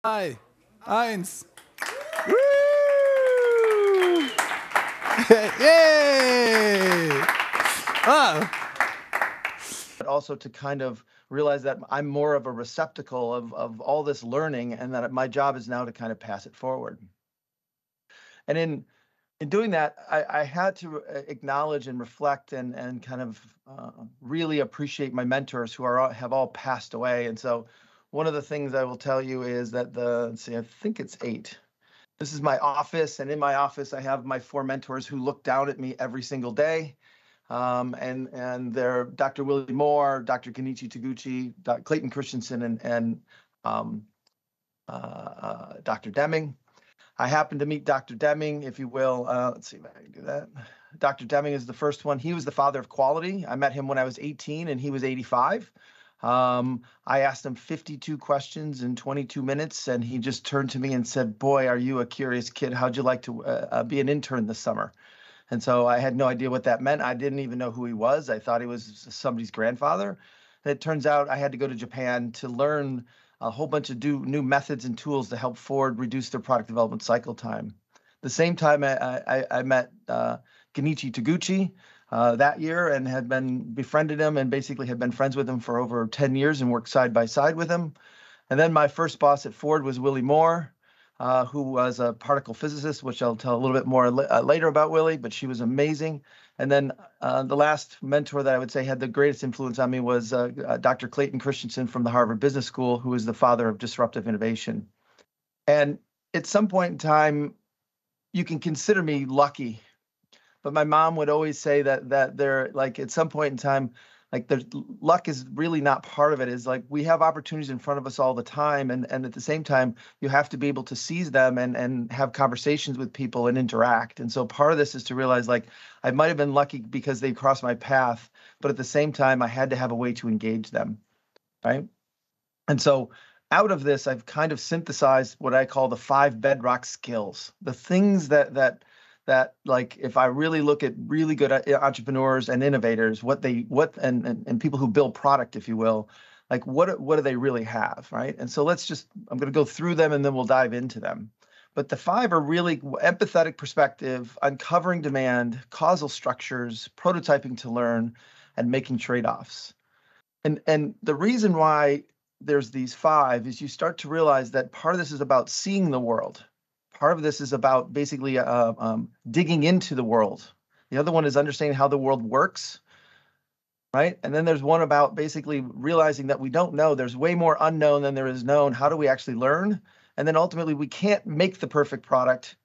3, 1. Woo! Yay! But also to kind of realize that I'm more of a receptacle of all this learning, and that my job is now to kind of pass it forward. And in doing that, I had to acknowledge and reflect and kind of really appreciate my mentors who have all passed away. And so one of the things I will tell you is that let's see, I think it's 8. This is my office, and in my office, I have my 4 mentors who look down at me every single day. And they're Dr. Willie Moore, Dr. Kenichi Taguchi, Dr. Clayton Christensen, and Dr. Deming. I happened to meet Dr. Deming, if you will. Let's see if I can do that. Dr. Deming is the first one. He was the father of quality. I met him when I was 18 and he was 85. I asked him 52 questions in 22 minutes, and he just turned to me and said, "Boy, are you a curious kid. How'd you like to be an intern this summer?" And so I had no idea what that meant. I didn't even know who he was. I thought he was somebody's grandfather. And it turns out I had to go to Japan to learn a whole bunch of new methods and tools to help Ford reduce their product development cycle time. The same time I met Kenichi Taguchi that year, and had befriended him and basically had been friends with him for over 10 years and worked side by side with him. And then my first boss at Ford was Willie Moore, who was a particle physicist, which I'll tell a little bit more later about Willie, but she was amazing. And then the last mentor that I would say had the greatest influence on me was Dr. Clayton Christensen from the Harvard Business School, who is the father of disruptive innovation. And at some point in time, you can consider me lucky, but my mom would always say that there, like, at some point in time, like, there's luck is really not part of it. Is like we have opportunities in front of us all the time, and at the same time you have to be able to seize them and have conversations with people and interact. And so part of this is to realize, like, I might have been lucky because they crossed my path, but at the same time I had to have a way to engage them, right? And so out of this, I've kind of synthesized what I call the 5 bedrock skills, the things that like, if I really look at really good entrepreneurs and innovators, and people who build product, if you will, like what do they really have, right? And so I'm going to go through them and then we'll dive into them. But the 5 are really empathetic perspective, uncovering demand, causal structures, prototyping to learn, and making trade-offs. And the reason why there's these 5 is you start to realize that part of this is about seeing the world. Part of this is about basically digging into the world. The other one is understanding how the world works, right? And then there's one about basically realizing that we don't know. There's way more unknown than there is known. How do we actually learn? And then ultimately, we can't make the perfect product,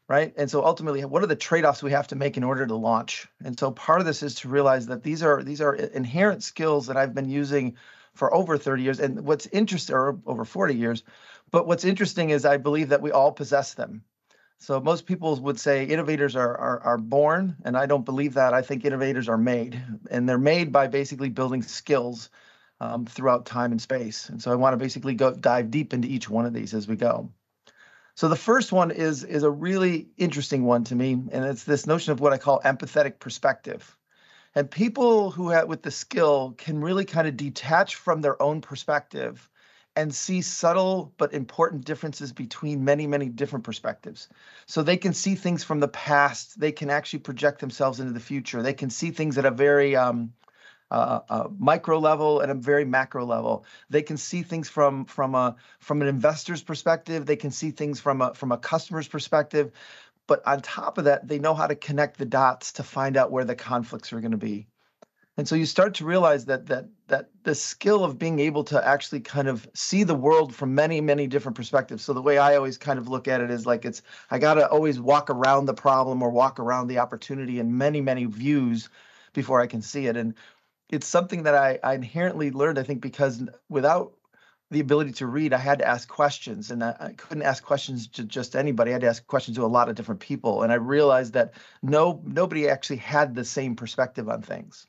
right? And so ultimately, what are the trade-offs we have to make in order to launch? And so part of this is to realize that these are inherent skills that I've been using for over 30 years, and what's interesting, or over 40 years. But what's interesting is I believe that we all possess them. So most people would say innovators are born, and I don't believe that. I think innovators are made, and they're made by basically building skills throughout time and space. And so I want to basically dive deep into each one of these as we go. So the first one is a really interesting one to me, and it's this notion of what I call empathetic perspective. And people who have with the skill can really kind of detach from their own perspective and see subtle but important differences between many, many different perspectives. So they can see things from the past. They can actually project themselves into the future. They can see things at a very micro level and a very macro level. They can see things from an investor's perspective. They can see things from a customer's perspective. But on top of that, they know how to connect the dots to find out where the conflicts are going to be. And so you start to realize that the skill of being able to actually kind of see the world from many, many different perspectives. So the way I always kind of look at it is like I got to always walk around the problem or walk around the opportunity in many, many views before I can see it. And it's something that I inherently learned, I think, because without the ability to read, I had to ask questions, and I couldn't ask questions to just anybody. I had to ask questions to a lot of different people, and I realized that nobody actually had the same perspective on things.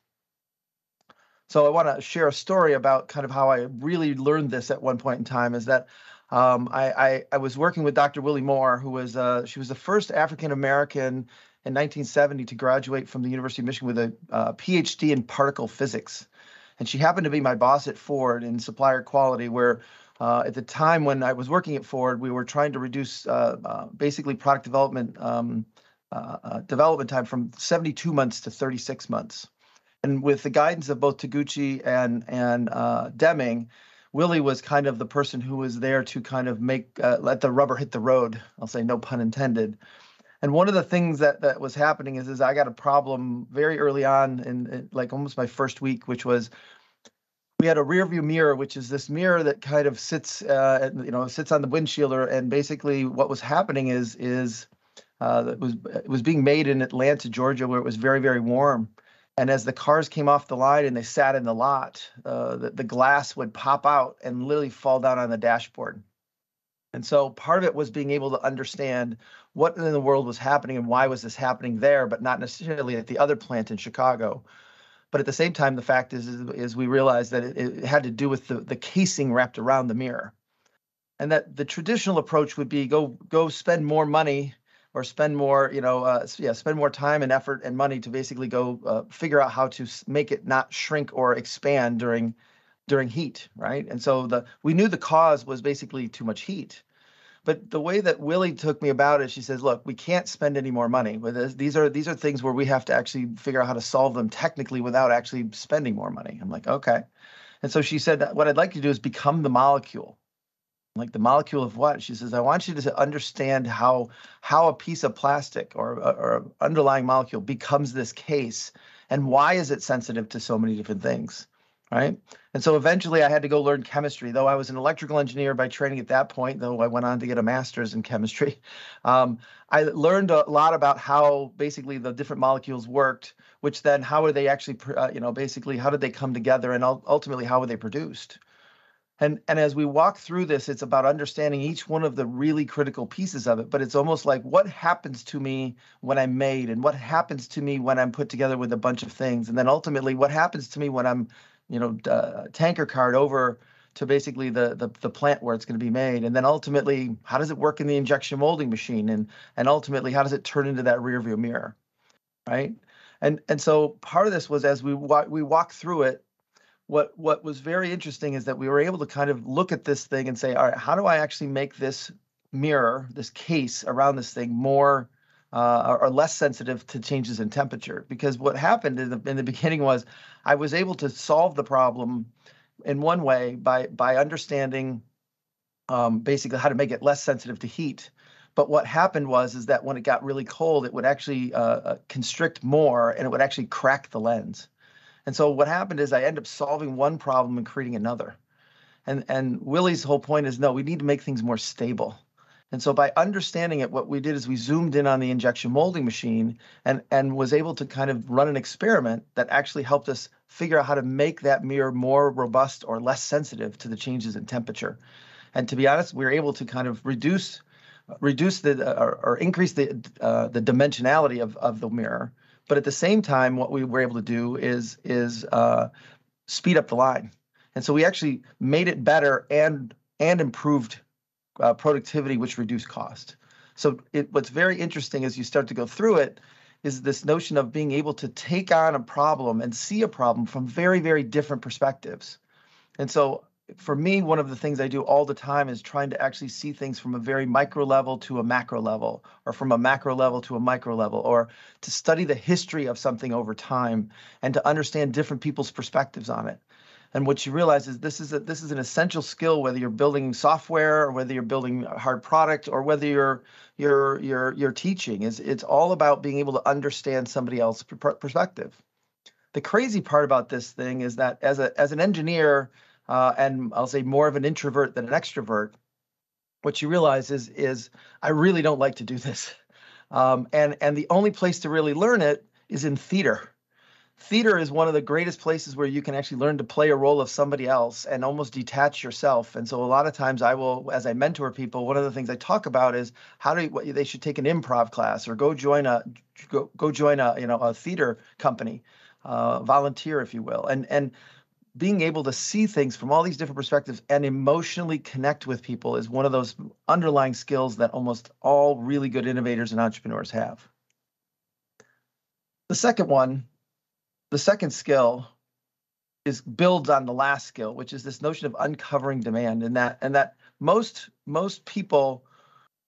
So I want to share a story about kind of how I really learned this at one point in time. Is that I was working with Dr. Willie Moore, who was she was the first African American in 1970 to graduate from the University of Michigan with a PhD in particle physics. And she happened to be my boss at Ford in supplier quality, where At the time when I was working at Ford, we were trying to reduce basically product development development time from 72 months to 36 months. And with the guidance of both Taguchi and Deming, Willie was kind of the person who was there to kind of make let the rubber hit the road. I'll say no pun intended. And one of the things that was happening is I got a problem very early on in like almost my first week, which was we had a rear view mirror, which is this mirror that kind of sits sits on the windshield, and basically what was happening is it was being made in Atlanta, Georgia, where it was very, very warm. And as the cars came off the line and they sat in the lot, the glass would pop out and literally fall down on the dashboard. And so part of it was being able to understand what in the world was happening and why was this happening there, but not necessarily at the other plant in Chicago. But at the same time, the fact is we realized that it had to do with the casing wrapped around the mirror. And that the traditional approach would be go spend more money or spend more, spend more time and effort and money to basically go figure out how to make it not shrink or expand during heat, right? And so we knew the cause was basically too much heat. But the way that Willie took me about it, she says, look, we can't spend any more money with this. These are things where we have to actually figure out how to solve them technically without actually spending more money. I'm like, okay. And so she said, what I'd like you to do is become the molecule. I'm like, the molecule of what? She says, I want you to understand how a piece of plastic or underlying molecule becomes this case, and why is it sensitive to so many different things, right? And so eventually I had to go learn chemistry, though I was an electrical engineer by training at that point, though I went on to get a master's in chemistry. I learned a lot about how basically the different molecules worked, which then how are they actually, basically how did they come together, and ultimately how were they produced? And as we walk through this, it's about understanding each one of the really critical pieces of it. But it's almost like what happens to me when I'm made, and what happens to me when I'm put together with a bunch of things, and then ultimately what happens to me when I'm, tanker card over to basically the plant where it's going to be made, and then ultimately how does it work in the injection molding machine, and ultimately how does it turn into that rear view mirror, right? And so part of this was as we walk through it. What was very interesting is that we were able to kind of look at this thing and say, all right, how do I actually make this mirror, this case around this thing more or less sensitive to changes in temperature? Because what happened in the beginning was I was able to solve the problem in one way by understanding basically how to make it less sensitive to heat. But what happened is that when it got really cold, it would actually constrict more, and it would actually crack the lens. And so what happened is I end up solving one problem and creating another. And Willie's whole point is, no, we need to make things more stable. And so by understanding it, what we did is we zoomed in on the injection molding machine and was able to kind of run an experiment that actually helped us figure out how to make that mirror more robust or less sensitive to the changes in temperature. And to be honest, we were able to kind of reduce or increase the dimensionality of the mirror. But at the same time, what we were able to do is speed up the line. And so we actually made it better and improved productivity, which reduced cost. So what's very interesting as you start to go through it is this notion of being able to take on a problem and see a problem from very, very different perspectives. And so for me, one of the things I do all the time is trying to actually see things from a very micro level to a macro level, or from a macro level to a micro level, or to study the history of something over time and to understand different people's perspectives on it. And what you realize is this is an essential skill, whether you're building software or whether you're building a hard product or whether you're teaching. It's all about being able to understand somebody else's perspective. The crazy part about this thing is that as an engineer, and I'll say more of an introvert than an extrovert, what you realize is I really don't like to do this. And the only place to really learn it is in theater. Theater is one of the greatest places where you can actually learn to play a role of somebody else and almost detach yourself. And so a lot of times I will, as I mentor people, one of the things I talk about is what they should take an improv class or go join a theater company, volunteer, if you will. And being able to see things from all these different perspectives and emotionally connect with people is one of those underlying skills that almost all really good innovators and entrepreneurs have. The second skill builds on the last skill, which is this notion of uncovering demand, and that most people,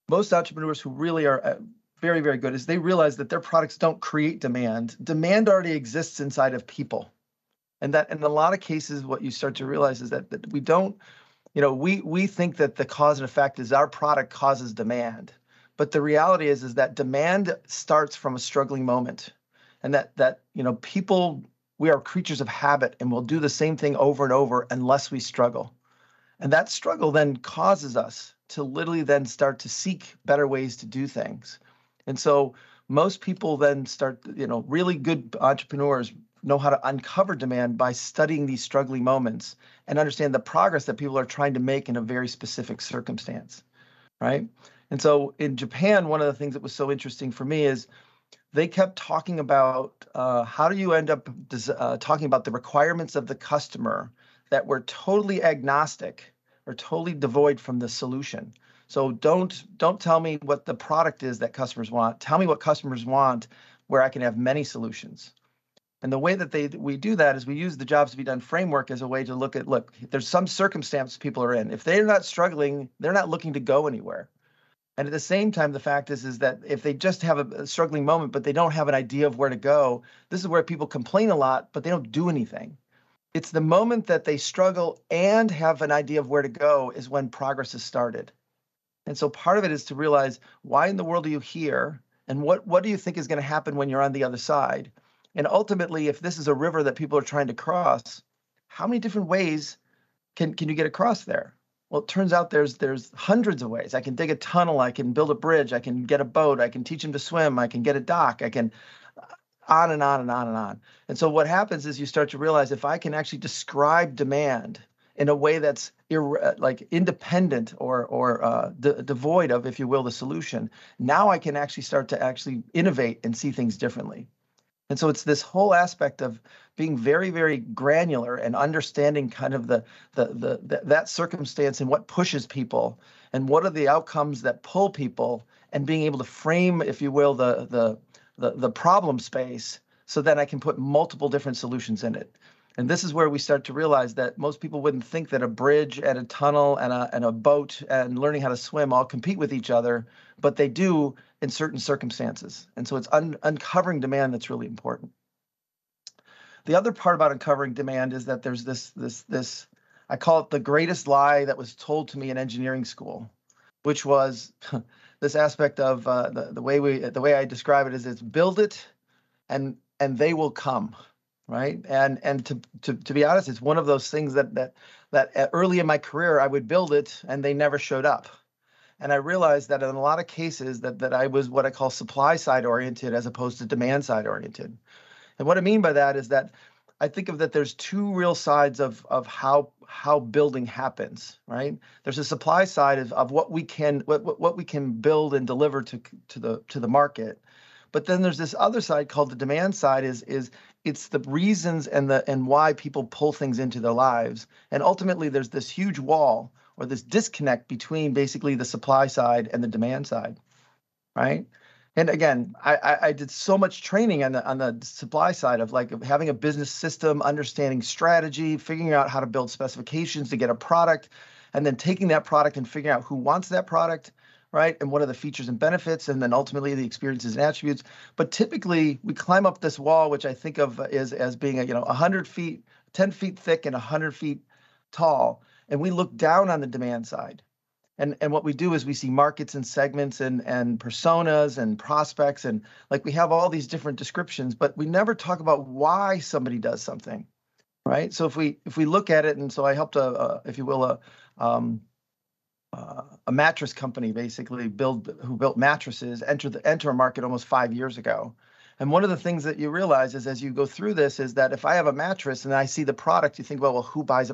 most entrepreneurs who really are very, very good, is they realize that their products don't create demand. Demand already exists inside of people. And that in a lot of cases, what you start to realize is that we don't, we think that the cause and effect is our product causes demand. But the reality is that demand starts from a struggling moment. And that people, we are creatures of habit, and we'll do the same thing over and over unless we struggle. And that struggle then causes us to literally then start to seek better ways to do things. And so most people then start, really good entrepreneurs know how to uncover demand by studying these struggling moments and understand the progress that people are trying to make in a very specific circumstance, right? And so in Japan, one of the things that was so interesting for me is they kept talking about how do you end up talking about the requirements of the customer that were totally agnostic or totally devoid from the solution. So don't tell me what the product is that customers want. Tell me what customers want, where I can have many solutions. And the way that we do that is we use the jobs to be done framework as a way to look, there's some circumstance people are in. If they're not struggling, they're not looking to go anywhere. And at the same time, the fact is that if they just have a struggling moment, but they don't have an idea of where to go, this is where people complain a lot, but they don't do anything. It's the moment that they struggle and have an idea of where to go is when progress is started. And so part of it is to realize, why in the world are you here? And what do you think is going to happen when you're on the other side? And ultimately, if this is a river that people are trying to cross, how many different ways can you get across there? Well, it turns out there's hundreds of ways. I can dig a tunnel, I can build a bridge, I can get a boat, I can teach them to swim, I can get a dock, I can on and on and on and on. And so what happens is you start to realize, if I can actually describe demand in a way that's independent or devoid of, if you will, the solution, now I can actually start to actually innovate and see things differently. And so it's this whole aspect of being very, very granular and understanding kind of that circumstance and what pushes people and what are the outcomes that pull people, and being able to frame, if you will, the problem space, so that I can put multiple different solutions in it. And this is where we start to realize that most people wouldn't think that a bridge and a tunnel and a boat and learning how to swim all compete with each other, but they do in certain circumstances. And so it's uncovering demand that's really important. The other part about uncovering demand is that there's this I call it the greatest lie that was told to me in engineering school, which was this aspect of the way I describe it is, it's build it and they will come. Right. And to be honest, it's one of those things that early in my career, I would build it and they never showed up. And I realized that in a lot of cases that I was what I call supply side oriented as opposed to demand side oriented. And what I mean by that is that I think of that there's two real sides of how building happens, right? There's a supply side of what we can build and deliver to the market. But then there's this other side called the demand side, is it's the reasons and why people pull things into their lives. And ultimately there's this huge wall or this disconnect between basically the supply side and the demand side, right? And again, I did so much training on the supply side of having a business system, understanding strategy, figuring out how to build specifications to get a product, and then taking that product and figuring out who wants that product, right? And what are the features and benefits, and then ultimately the experiences and attributes. But typically we climb up this wall, which I think of as being 100 feet, 10 feet thick and 100 feet tall. And we look down on the demand side. And what we do is we see markets and segments and personas and prospects, and we have all these different descriptions, but we never talk about why somebody does something, right? So if we look at it, and so I helped if you will, a mattress company basically who built mattresses enter a market almost 5 years ago. And one of the things that you realize is as you go through this is that if I have a mattress and I see the product, you think, well, who buys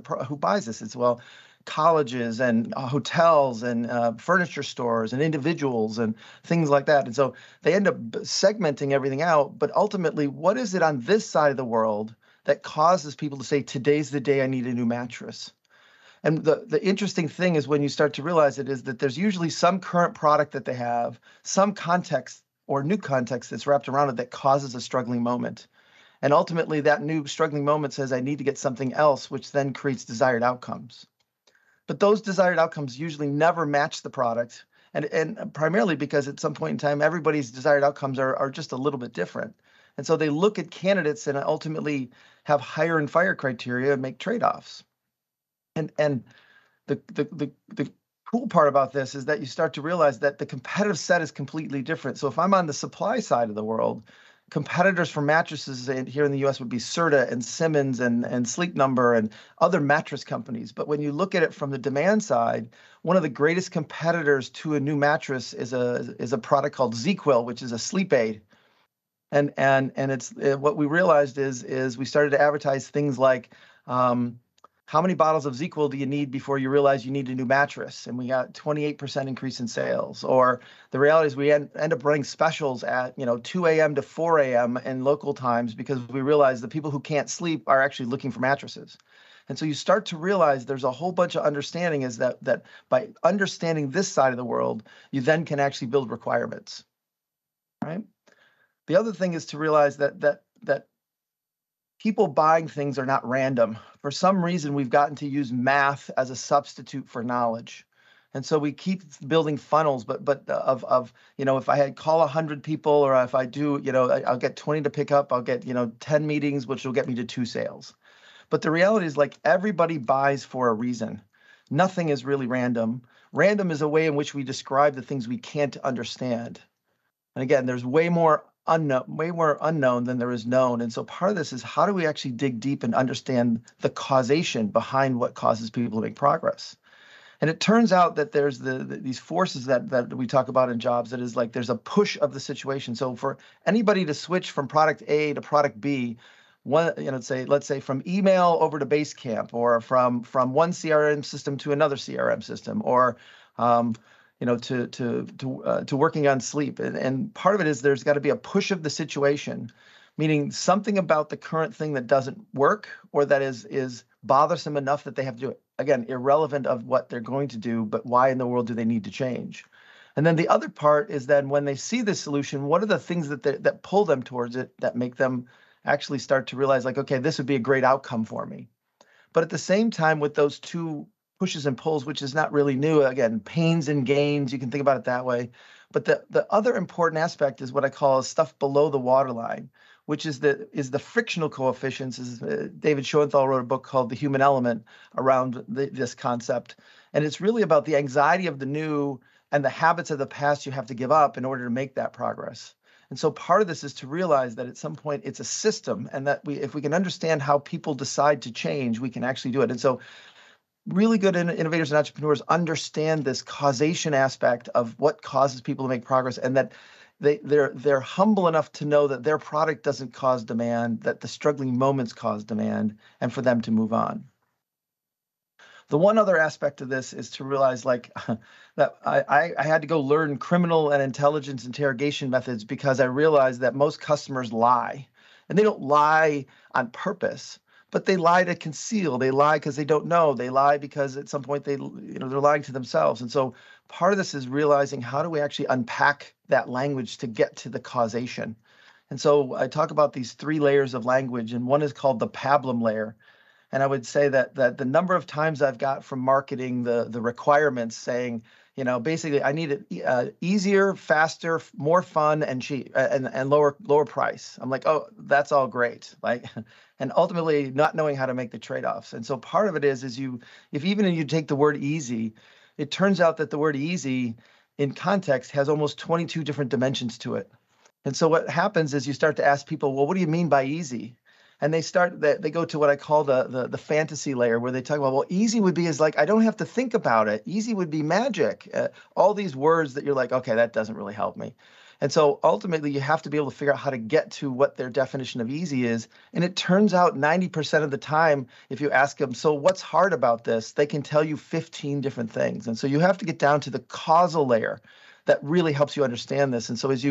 this? It's, well, colleges and hotels and furniture stores and individuals and things like that. And so they end up segmenting everything out. But ultimately, what is it on this side of the world that causes people to say, today's the day I need a new mattress? And the interesting thing is when you start to realize it is that there's usually some current product that they have, some context or new context that's wrapped around it that causes a struggling moment. And ultimately, that new struggling moment says, I need to get something else, which then creates desired outcomes. But those desired outcomes usually never match the product. And primarily because at some point in time, everybody's desired outcomes are just a little bit different. And so they look at candidates and ultimately have hire and fire criteria and make trade-offs. And the cool part about this is that you start to realize that the competitive set is completely different. So if I'm on the supply side of the world, competitors for mattresses here in the US would be Serta and Simmons and Sleep Number and other mattress companies. But when you look at it from the demand side, one of the greatest competitors to a new mattress is a product called ZzzQuil, which is a sleep aid. And it's what we realized is we started to advertise things like, how many bottles of ZzzQuil do you need before you realize you need a new mattress? And we got 28% increase in sales. Or the reality is we end up running specials at 2 a.m. to 4 a.m. in local times because we realize the people who can't sleep are actually looking for mattresses. And so you start to realize there's a whole bunch of understanding is that by understanding this side of the world, you then can actually build requirements, right? The other thing is to realize that people buying things are not random. For some reason, we've gotten to use math as a substitute for knowledge. And so we keep building funnels, but if I had call 100 people, or if I do, I'll get 20 to pick up, I'll get, 10 meetings, which will get me to 2 sales. But the reality is, like, everybody buys for a reason. Nothing is really random. Random is a way in which we describe the things we can't understand. And again, there's way more unknown than there is known. And so part of this is, how do we actually dig deep and understand the causation behind what causes people to make progress? And it turns out that there's these forces that we talk about in jobs, that is like there's a push of the situation. So for anybody to switch from product A to product B, let's say from email over to Basecamp, or from one CRM system to another CRM system, or to working on sleep. And part of it is there's got to be a push of the situation, meaning something about the current thing that doesn't work, or that is bothersome enough that they have to do it. Again, irrelevant of what they're going to do, but why in the world do they need to change? And then the other part is then when they see the solution, what are the things that pull them towards it, that make them actually start to realize, like, okay, this would be a great outcome for me. But at the same time, with those two pushes and pulls, which is not really new, again, pains and gains, you can think about it that way. But the other important aspect is what I call stuff below the waterline, which is the frictional coefficients. David Schoenthal wrote a book called The Human Element around this concept. And it's really about the anxiety of the new and the habits of the past you have to give up in order to make that progress. And so part of this is to realize that at some point it's a system, and that if we can understand how people decide to change, we can actually do it. And so really good innovators and entrepreneurs understand this causation aspect of what causes people to make progress, and that they're humble enough to know that their product doesn't cause demand, that the struggling moments cause demand, and for them to move on. The one other aspect of this is to realize, like, that I had to go learn criminal and intelligence interrogation methods, because I realized that most customers lie, and they don't lie on purpose, but they lie to conceal. They lie because they don't know. They lie because at some point they're lying to themselves. And so part of this is realizing, how do we actually unpack that language to get to the causation? And so I talk about these 3 layers of language, and one is called the pablum layer. And I would say that the number of times I've got from marketing the requirements saying, basically I need it easier, faster, more fun, and cheap, and lower price. I'm like, oh, that's all great. Like, and ultimately not knowing how to make the trade-offs. And so part of it is if you take the word easy, it turns out that the word easy in context has almost 22 different dimensions to it. And so what happens is you start to ask people, well, what do you mean by easy? And they go to what I call the fantasy layer, where they talk about, well, easy would be like, I don't have to think about it. Easy would be magic. All these words that you're like, okay, that doesn't really help me. And so ultimately, you have to be able to figure out how to get to what their definition of easy is. And it turns out 90% of the time, if you ask them, so what's hard about this? They can tell you 15 different things. And so you have to get down to the causal layer that really helps you understand this. And so as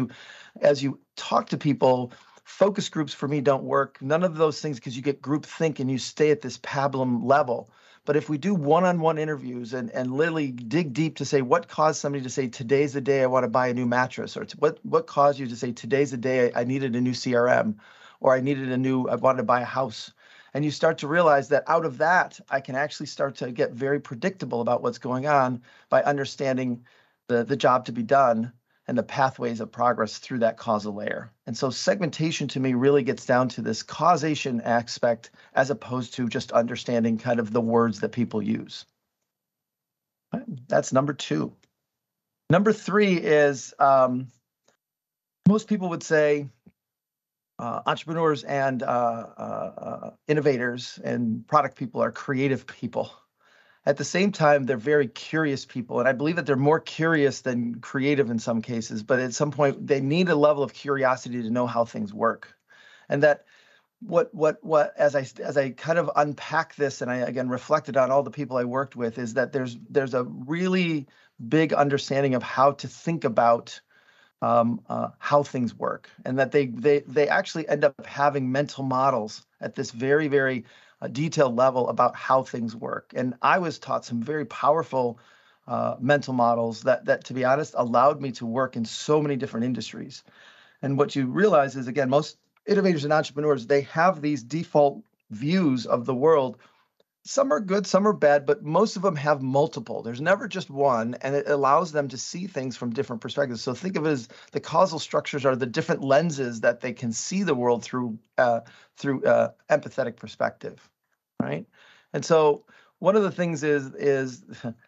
you talk to people, focus groups for me don't work. None of those things, because you get group think and you stay at this pablum level. But if we do one-on-one interviews and literally dig deep to say, what caused somebody to say, today's the day I want to buy a new mattress, or what caused you to say, today's the day I needed a new CRM, or I wanted to buy a house. And you start to realize that out of that, I can actually start to get very predictable about what's going on by understanding the job to be done and the pathways of progress through that causal layer. And so segmentation to me really gets down to this causation aspect as opposed to just understanding kind of the words that people use. That's number 2. Number 3 is most people would say entrepreneurs and innovators and product people are creative people. At the same time, they're very curious people, and I believe that they're more curious than creative in some cases, but at some point they need a level of curiosity to know how things work. And that as I kind of unpack this, and I again reflected on all the people I worked with, is that there's a really big understanding of how to think about how things work, and that they actually end up having mental models at this very, very detailed level about how things work. And I was taught some very powerful mental models that, to be honest, allowed me to work in so many different industries. And what you realize is, again, most innovators and entrepreneurs, they have these default views of the world. Some are good, some are bad, but most of them have multiple. There's never just one, and it allows them to see things from different perspectives. So think of it as the causal structures are the different lenses that they can see the world through empathetic perspective, right? And so one of the things is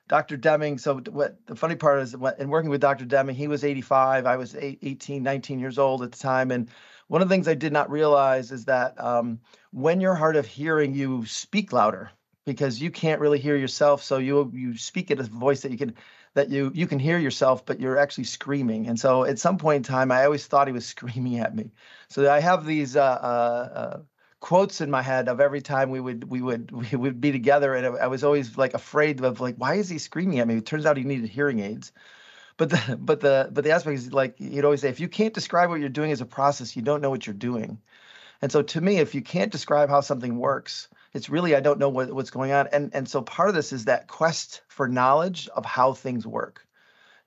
Dr. Deming. So what the funny part is, in working with Dr. Deming, he was 85, I was 18, 19 years old at the time, and one of the things I did not realize is that when you're hard of hearing, you speak louder, because you can't really hear yourself, so you speak at a voice that you can hear yourself, but you're actually screaming. And so at some point in time, I always thought he was screaming at me. So I have these quotes in my head of every time we would be together, and I was always like afraid of, like, why is he screaming at me? It turns out he needed hearing aids. But the aspect is, like, he'd always say, if you can't describe what you're doing as a process, you don't know what you're doing. And so to me, if you can't describe how something works, it's really, I don't know what's going on. And so part of this is that quest for knowledge of how things work.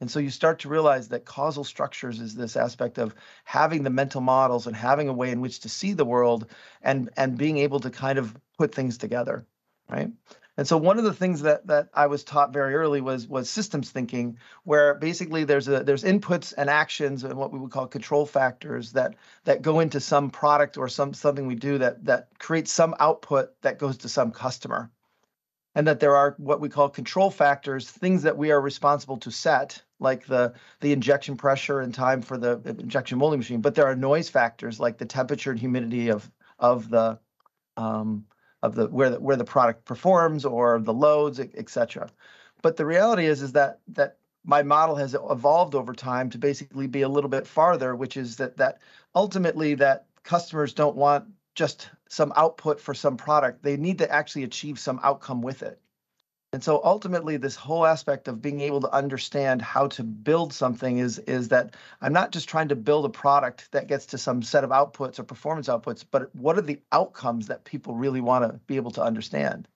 And so you start to realize that causal structures is this aspect of having the mental models and having a way in which to see the world and being able to kind of put things together, right? And so one of the things that I was taught very early was systems thinking, where basically there's inputs and actions and what we would call control factors that go into some product or something we do that creates some output that goes to some customer. And that there are what we call control factors, things that we are responsible to set, like the injection pressure and time for the injection molding machine. But there are noise factors like the temperature and humidity of the where the product performs, or the loads, et cetera. But the reality is that my model has evolved over time to basically be a little bit farther, which is that ultimately that customers don't want just some output for some product. They need to actually achieve some outcome with it. And so ultimately, this whole aspect of being able to understand how to build something is that I'm not just trying to build a product that gets to some set of outputs or performance outputs, but what are the outcomes that people really want to be able to understand,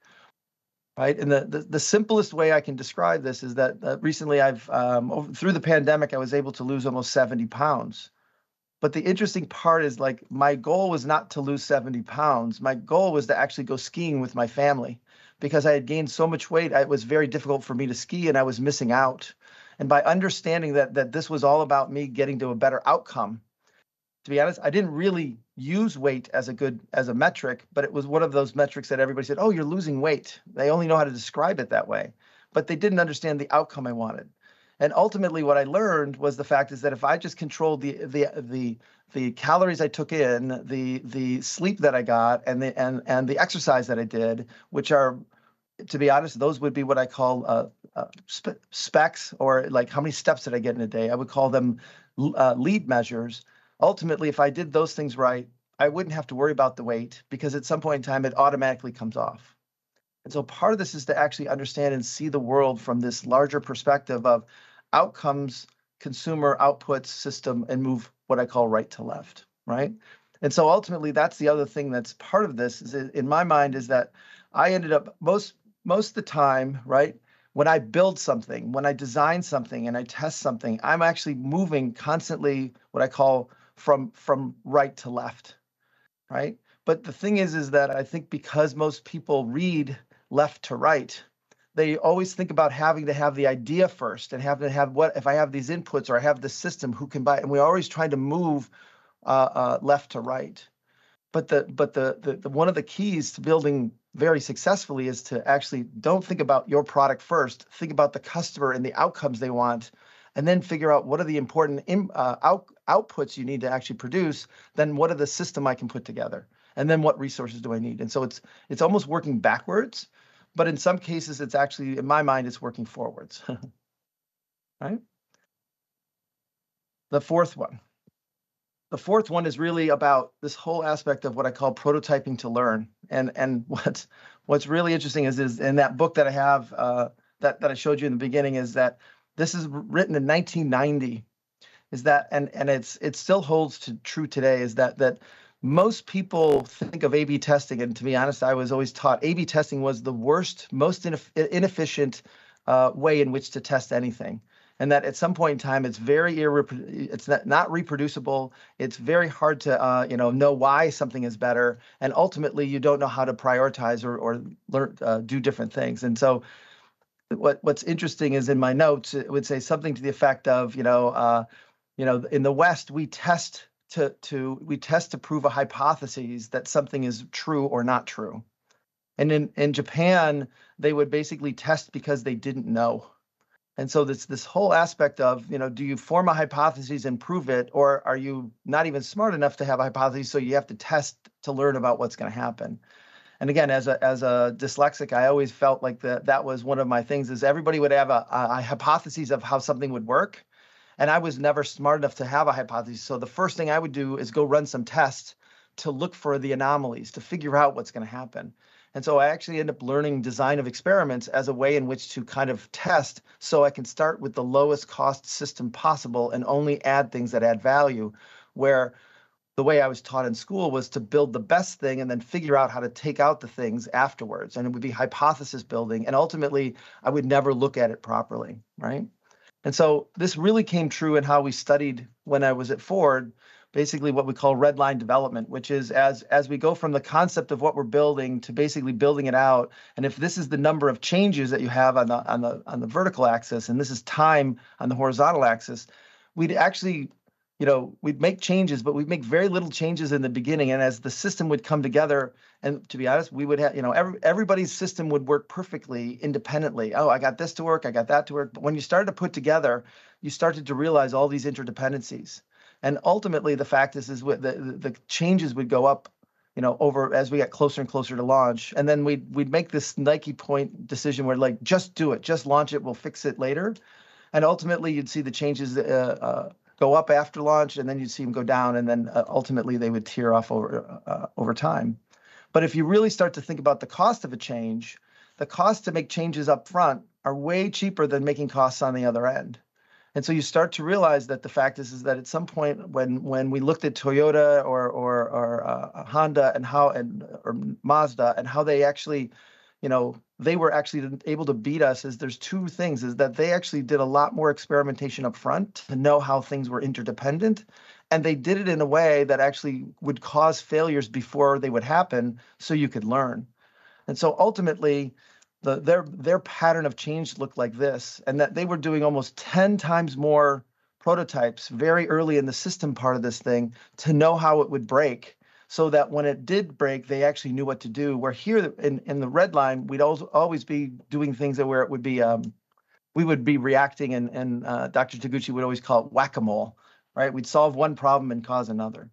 right? And the simplest way I can describe this is that recently through the pandemic, I was able to lose almost 70 pounds. But the interesting part is, like, my goal was not to lose 70 pounds. My goal was to actually go skiing with my family, because I had gained so much weight. It was very difficult for me to ski, and I was missing out. And by understanding that this was all about me getting to a better outcome, to be honest, I didn't really use weight as a metric, but it was one of those metrics that everybody said, oh, you're losing weight. They only know how to describe it that way, but they didn't understand the outcome I wanted. And ultimately, what I learned was the fact is that if I just controlled the calories I took in, the sleep that I got, and the exercise that I did, which are, to be honest, those would be what I call specs, or like how many steps did I get in a day. I would call them lead measures. Ultimately, if I did those things right, I wouldn't have to worry about the weight, because at some point in time, it automatically comes off. And so part of this is to actually understand and see the world from this larger perspective of outcomes, consumer outputs, system, and move what I call right to left, right? And so ultimately, that's the other thing that's part of this, is in my mind, is that I ended up most of the time, right, when I build something, when I design something and I test something, I'm actually moving constantly what I call from right to left. right? But the thing is that I think because most people read left to right, they always think about having to have the idea first and having to have what if I have these inputs or I have the system, who can buy it? And we're always trying to move left to right. But the one of the keys to building very successfully is to actually don't think about your product first. Think about the customer and the outcomes they want, and then figure out what are the important outputs you need to actually produce. Then what are the system I can put together, and then what resources do I need? And so it's almost working backwards, but in some cases it's actually, in my mind, it's working forwards. Right? The fourth one. The fourth one is really about this whole aspect of what I call prototyping to learn. And what's really interesting is in that book that I have that I showed you in the beginning, is that this is written in 1990. Is that and it still holds true today, is that most people think of A/B testing, and to be honest, I was always taught A/B testing was the worst, most inefficient way in which to test anything. And that at some point in time, it's very it's not reproducible. It's very hard to know why something is better, and ultimately you don't know how to prioritize or learn do different things. And so, what's interesting is in my notes it would say something to the effect of in the West we test to prove a hypothesis that something is true or not true, and in Japan they would basically test because they didn't know. And so this whole aspect of, do you form a hypothesis and prove it, or are you not even smart enough to have a hypothesis, so you have to test to learn about what's going to happen? And again, as a dyslexic, I always felt like that was one of my things, is everybody would have a hypothesis of how something would work, and I was never smart enough to have a hypothesis. So the first thing I would do is go run some tests to look for the anomalies, to figure out what's going to happen. And so I actually end up learning design of experiments as a way in which to kind of test, so I can start with the lowest cost system possible and only add things that add value, where the way I was taught in school was to build the best thing and then figure out how to take out the things afterwards. And it would be hypothesis building. And ultimately, I would never look at it properly, right? And so this really came true in how we studied when I was at Ford, basically what we call red line development, which is as we go from the concept of what we're building to basically building it out. And if this is the number of changes that you have on the vertical axis, and this is time on the horizontal axis, we'd actually, we'd make changes, but we'd make very little changes in the beginning. And as the system would come together, and to be honest, we would have, everybody's system would work perfectly independently. Oh, I got this to work, I got that to work. But when you started to put together, you started to realize all these interdependencies. And ultimately, the fact is the changes would go up, over as we get closer and closer to launch. And then we'd make this Nike point decision where, like, just do it, just launch it, we'll fix it later. And ultimately, you'd see the changes go up after launch, and then you'd see them go down, and then ultimately they would tear off over time. But if you really start to think about the cost of a change, the cost to make changes up front are way cheaper than making costs on the other end. And so you start to realize that the fact is that at some point when we looked at Toyota or Honda or Mazda and how they actually, they were actually able to beat us, is there's two things, is that they actually did a lot more experimentation up front to know how things were interdependent. And they did it in a way that actually would cause failures before they would happen so you could learn. And so ultimately, their pattern of change looked like this, and that they were doing almost 10 times more prototypes very early in the system part of this thing to know how it would break, so that when it did break, they actually knew what to do. Where here in the red line, we'd always be doing things that where it would be we would be reacting, and Dr. Taguchi would always call it whack-a-mole, right? We'd solve one problem and cause another.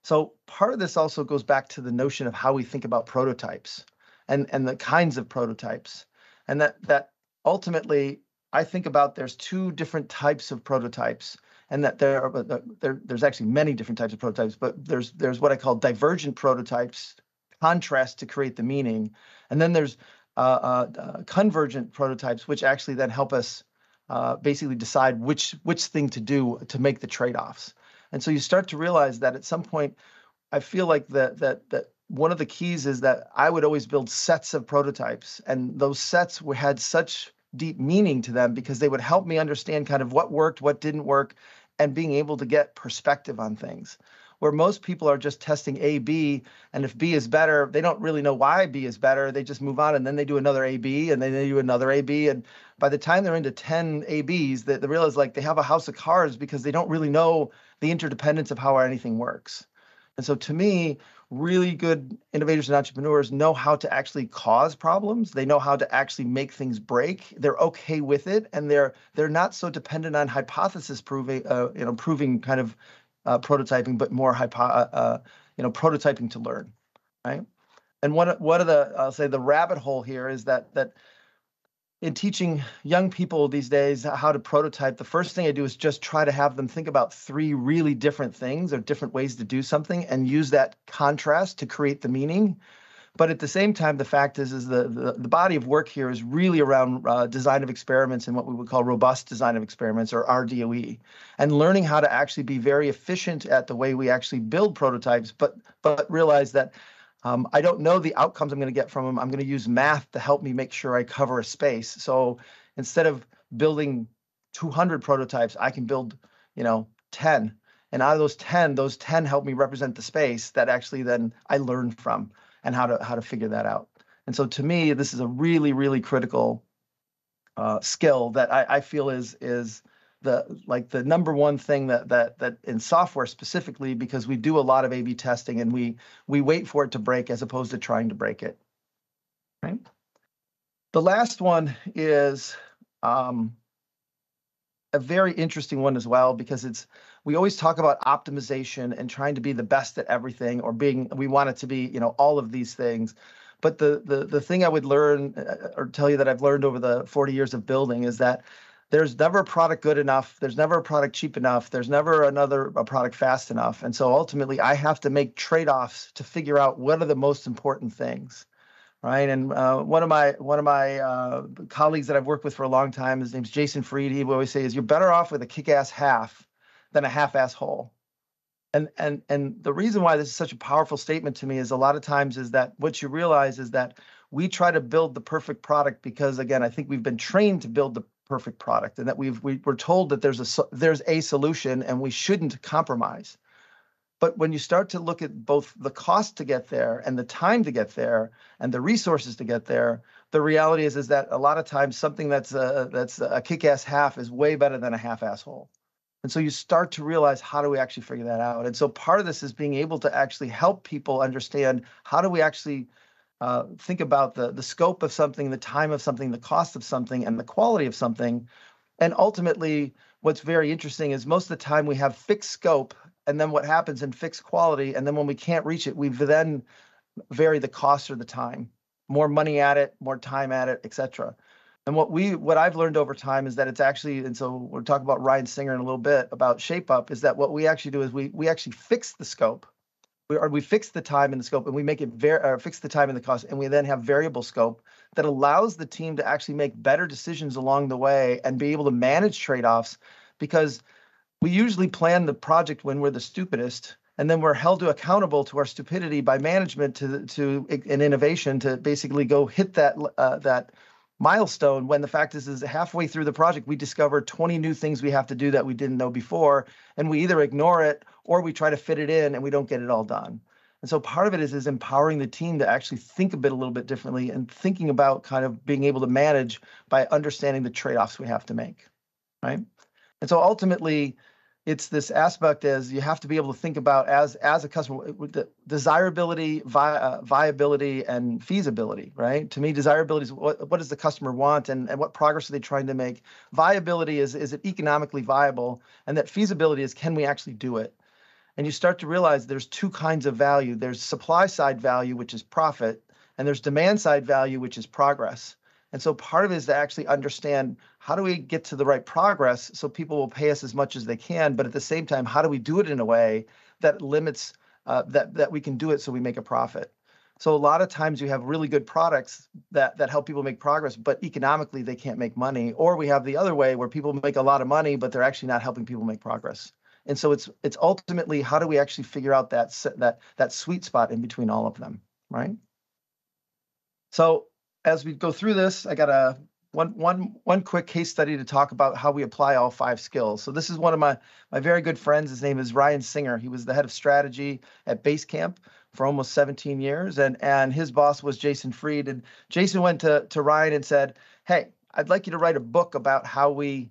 So part of this also goes back to the notion of how we think about prototypes and the kinds of prototypes. And that ultimately, I think about there's two different types of prototypes, and that there's actually many different types of prototypes, but there's what I call divergent prototypes, contrast to create the meaning. And then there's convergent prototypes, which actually then help us basically decide which thing to do to make the trade-offs. And so you start to realize that at some point, I feel like that one of the keys is that I would always build sets of prototypes, and those sets had such deep meaning to them because they would help me understand kind of what worked, what didn't work, and being able to get perspective on things. where most people are just testing A, B, and if B is better, they don't really know why B is better. They just move on, and then they do another AB, and then they do another AB, and by the time they're into 10 ABs, they realize like they have a house of cards because they don't really know the interdependence of how anything works. And so to me, really good innovators and entrepreneurs know how to actually cause problems. They know how to actually make things break. They're okay with it, and they're not so dependent on hypothesis proving, proving kind of prototyping, but more prototyping to learn, right? And one of the, I'll say, the rabbit hole here is that in teaching young people these days how to prototype, the first thing I do is just try to have them think about 3 really different things or different ways to do something and use that contrast to create the meaning. But at the same time, the fact is the body of work here is really around design of experiments and what we would call robust design of experiments, or RDOE, and learning how to actually be very efficient at the way we actually build prototypes, but realize that I don't know the outcomes I'm going to get from them. I'm going to use math to help me make sure I cover a space. So instead of building 200 prototypes, I can build, 10. And out of those 10 help me represent the space that actually then I learn from and how to figure that out. And so to me, this is a really, really critical skill that I feel is the number one thing that in software specifically, because we do a lot of A/B testing and we wait for it to break as opposed to trying to break it. Right. The last one is a very interesting one as well, because we always talk about optimization and trying to be the best at everything, or we want it to be, all of these things. But the thing I would learn or tell you that I've learned over the 40 years of building is that there's never a product good enough. There's never a product cheap enough. There's never a product fast enough. And so ultimately, I have to make trade-offs to figure out what are the most important things, right? And one of my colleagues that I've worked with for a long time, his name's Jason Fried. He would always say, you're better off with a kick-ass half than a half-ass whole. And the reason why this is such a powerful statement to me is a lot of times is that what you realize is that we try to build the perfect product because, again, I think we've been trained to build the perfect product, and that we're told that there's a solution and we shouldn't compromise. But when you start to look at both the cost to get there and the time to get there and the resources to get there, the reality is that a lot of times something that's a kick-ass half is way better than a half-ass whole. And so you start to realize, how do we actually figure that out? And so part of this is being able to actually help people understand, how do we actually think about the scope of something, the time of something, the cost of something, and the quality of something. And ultimately, what's very interesting is most of the time we have fixed scope, and then what happens in fixed quality, and then when we can't reach it, we then vary the cost or the time, more money at it, more time at it, etc. And what I've learned over time is that it's actually, and so we'll talk about Ryan Singer in a little bit about Shape Up, is that what we actually do is we actually fix the scope. We fix the time and the scope, and we make it fix the time and the cost, and we then have variable scope that allows the team to actually make better decisions along the way and be able to manage trade-offs, because we usually plan the project when we're the stupidest, and then we're held accountable to our stupidity by management to an innovation to basically go hit that milestone, when the fact is halfway through the project, we discover 20 new things we have to do that we didn't know before, and we either ignore it or we try to fit it in and we don't get it all done. And so part of it is empowering the team to actually think a little bit differently, and thinking about kind of being able to manage by understanding the trade-offs we have to make, right? And so ultimately, it's this aspect as you have to be able to think about as a customer with the desirability, viability, and feasibility, right? To me, desirability is what does the customer want, and what progress are they trying to make? Viability is it economically viable? And that feasibility is, can we actually do it? And you start to realize there's 2 kinds of value. There's supply side value, which is profit, and there's demand side value, which is progress. And so part of it is to actually understand, how do we get to the right progress so people will pay us as much as they can, but at the same time, how do we do it in a way that limits that we can do it so we make a profit? So a lot of times you have really good products that help people make progress, but economically they can't make money. Or we have the other way where people make a lot of money, but they're actually not helping people make progress. And so it's ultimately, how do we actually figure out that sweet spot in between all of them, right? So as we go through this, I got a one quick case study to talk about how we apply all 5 skills. So this is one of my very good friends. His name is Ryan Singer. He was the head of strategy at Basecamp for almost 17 years, and his boss was Jason Fried. And Jason went to Ryan and said, "Hey, I'd like you to write a book about how we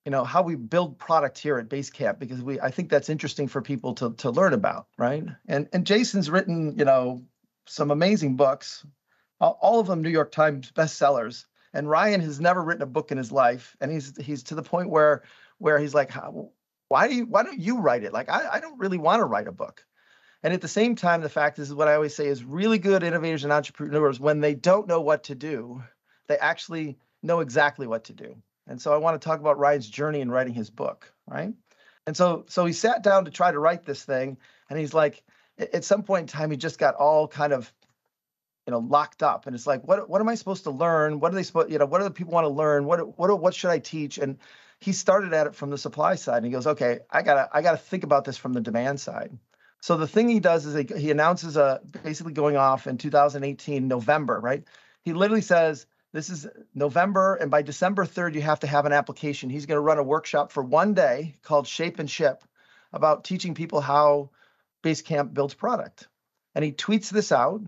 build product here at Basecamp, because I think that's interesting for people to learn about, right?" And Jason's written, some amazing books, all of them New York Times bestsellers. And Ryan has never written a book in his life, and he's to the point where he's like, why don't you write it? Like, I don't really want to write a book. And at the same time, the fact is, what I always say is, really good innovators and entrepreneurs, when they don't know what to do, they actually know exactly what to do. And so I want to talk about Ryan's journey in writing his book, right? And so he sat down to try to write this thing, and he's like, at some point in time, he just got all kind of, locked up. And it's like, what am I supposed to learn? What are they supposed, what do the people want to learn? What should I teach? And he started at it from the supply side, and he goes, okay, I gotta think about this from the demand side. So the thing he does is he announces basically going off in 2018, November, right? He literally says, this is November, and by December 3rd, you have to have an application. He's going to run a workshop for one day called Shape and Ship, about teaching people how Basecamp builds product. And he tweets this out.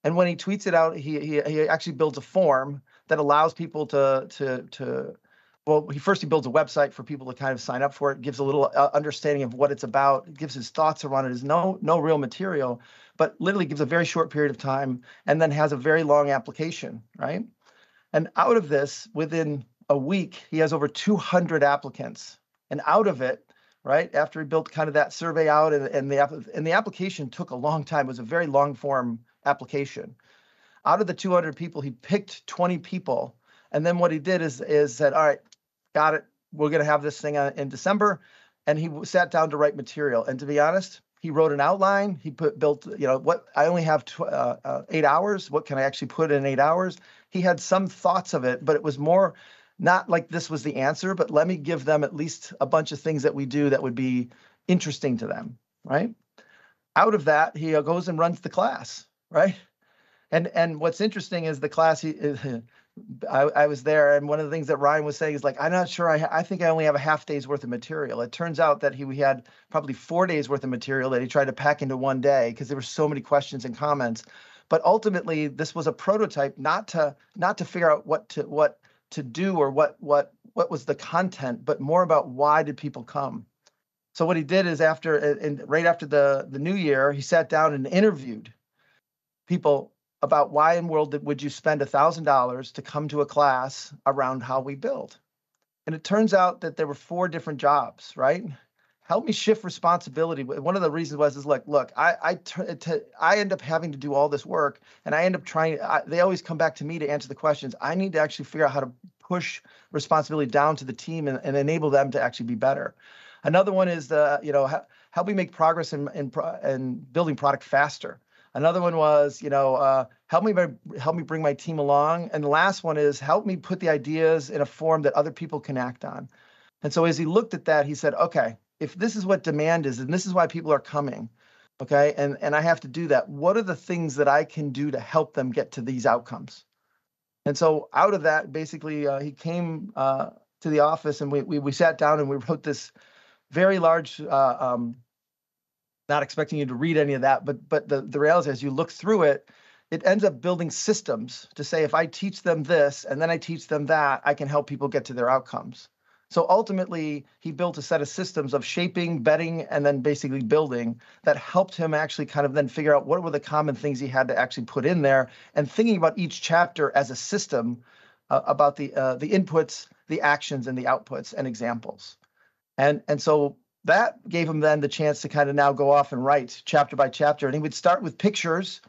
And when he tweets it out, he actually builds a form that allows people he builds a website for people to kind of sign up for it, gives a little understanding of what it's about, gives his thoughts around it. Is no real material, but literally gives a very short period of time, and then has a very long application, right? And out of this, within a week, he has over 200 applicants. And out of it, right, after he built kind of that survey out, and the application took a long time. It was a very long form application. Out of the 200 people, he picked 20 people. And then what he did is said, all right, got it. We're going to have this thing in December. And he sat down to write material. And to be honest, he wrote an outline. He built, what I only have 8 hours. What can I actually put in 8 hours? He had some thoughts of it, but it was more not like this was the answer, but let me give them at least a bunch of things that we do that would be interesting to them, right? Out of that, he goes and runs the class, right? And what's interesting is the class, I was there, and one of the things that Ryan was saying is like, I'm not sure, I think I only have a half day's worth of material. It turns out that he had probably 4 days worth of material that he tried to pack into one day, because there were so many questions and comments. But ultimately, this was a prototype, not to figure out what to do or what was the content, but more about why did people come. So what he did is right after the new year, he sat down and interviewed people about why in the world would you spend $1,000 to come to a class around how we build. And it turns out that there were 4 different jobs, right? Help me shift responsibility. One of the reasons was look, I end up having to do all this work, and I end up they always come back to me to answer the questions. I need to actually figure out how to push responsibility down to the team and enable them to actually be better. Another one is help me make progress in building product faster. Another one was, help me bring my team along. And the last one is help me put the ideas in a form that other people can act on. And so as he looked at that, he said, okay, if this is what demand is, and this is why people are coming, okay, and I have to do that, what are the things that I can do to help them get to these outcomes? And so out of that, basically, he came to the office, and we sat down and we wrote this very large, not expecting you to read any of that, but the reality is, as you look through it, it ends up building systems to say, if I teach them this and then I teach them that, I can help people get to their outcomes. So ultimately, he built a set of systems of shaping, betting, and then basically building that helped him actually kind of then figure out what were the common things he had to actually put in there, and thinking about each chapter as a system about the inputs, the actions, and the outputs and examples. And so that gave him then the chance to kind of now go off and write chapter by chapter. And he would start with pictures,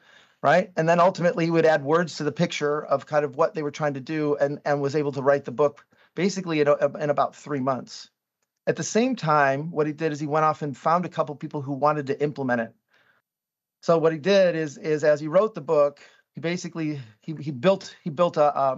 right? And then ultimately he would add words to the picture of kind of what they were trying to do, and was able to write the book basically in about 3 months. At the same time, what he did is he went off and found a couple people who wanted to implement it. So what he did is as he wrote the book, he basically he built a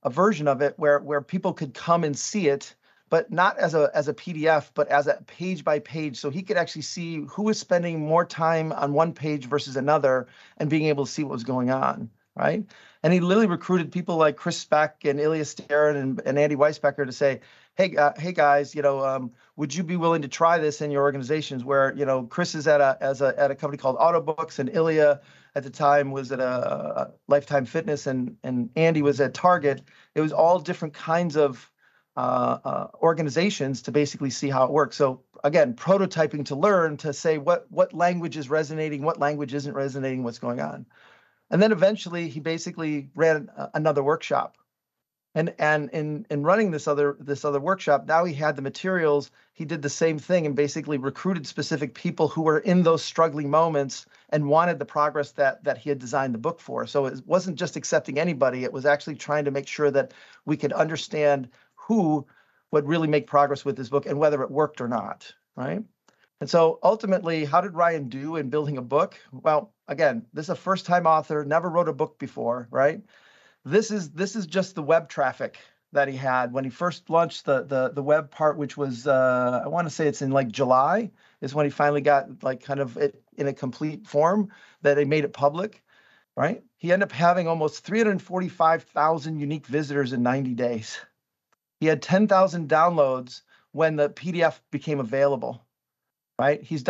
version of it where people could come and see it, but not as a PDF, but as a page by page. So he could actually see who was spending more time on one page versus another, and being able to see what was going on. right? And he literally recruited people like Chris Speck and Ilya Starin and Andy Weisbecker to say, hey guys, would you be willing to try this in your organizations? Where Chris is at a company called Autobooks, and Ilya at the time was at a Lifetime Fitness, and Andy was at Target. It was all different kinds of organizations to basically see how it works. So again, prototyping to learn to say what language is resonating, what language isn't resonating, what's going on. And then eventually he basically ran another workshop. And in running this other workshop, now he had the materials. He did the same thing and basically recruited specific people who were in those struggling moments and wanted the progress that he had designed the book for. So it wasn't just accepting anybody. It was actually trying to make sure that we could understand who would really make progress with this book and whether it worked or not, right? And so ultimately, how did Ryan do in building a book? Well, again, this is a first-time author, never wrote a book before, right? This is just the web traffic that he had when he first launched the web part, which was I want to say it's in like July is when he finally got like kind of it in a complete form that they made it public, right? He ended up having almost 345,000 unique visitors in 90 days. He had 10,000 downloads when the PDF became available, right? He's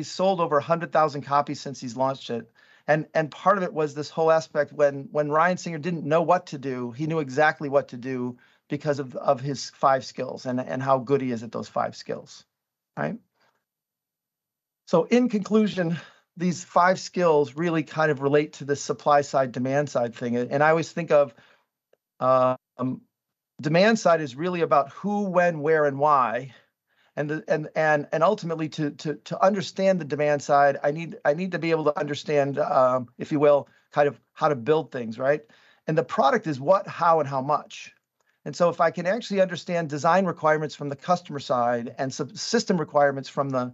sold over 100,000 copies since he's launched it. And part of it was this whole aspect when Ryan Singer didn't know what to do, he knew exactly what to do because of his 5 skills and how good he is at those 5 skills, right? So in conclusion, these 5 skills really kind of relate to the supply side, demand side thing. And I always think of demand side is really about who, when, where, and why. And ultimately to understand the demand side, I need to be able to understand, if you will, kind of how to build things, right? And the product is what, how, and how much. And so if I can actually understand design requirements from the customer side and system requirements from the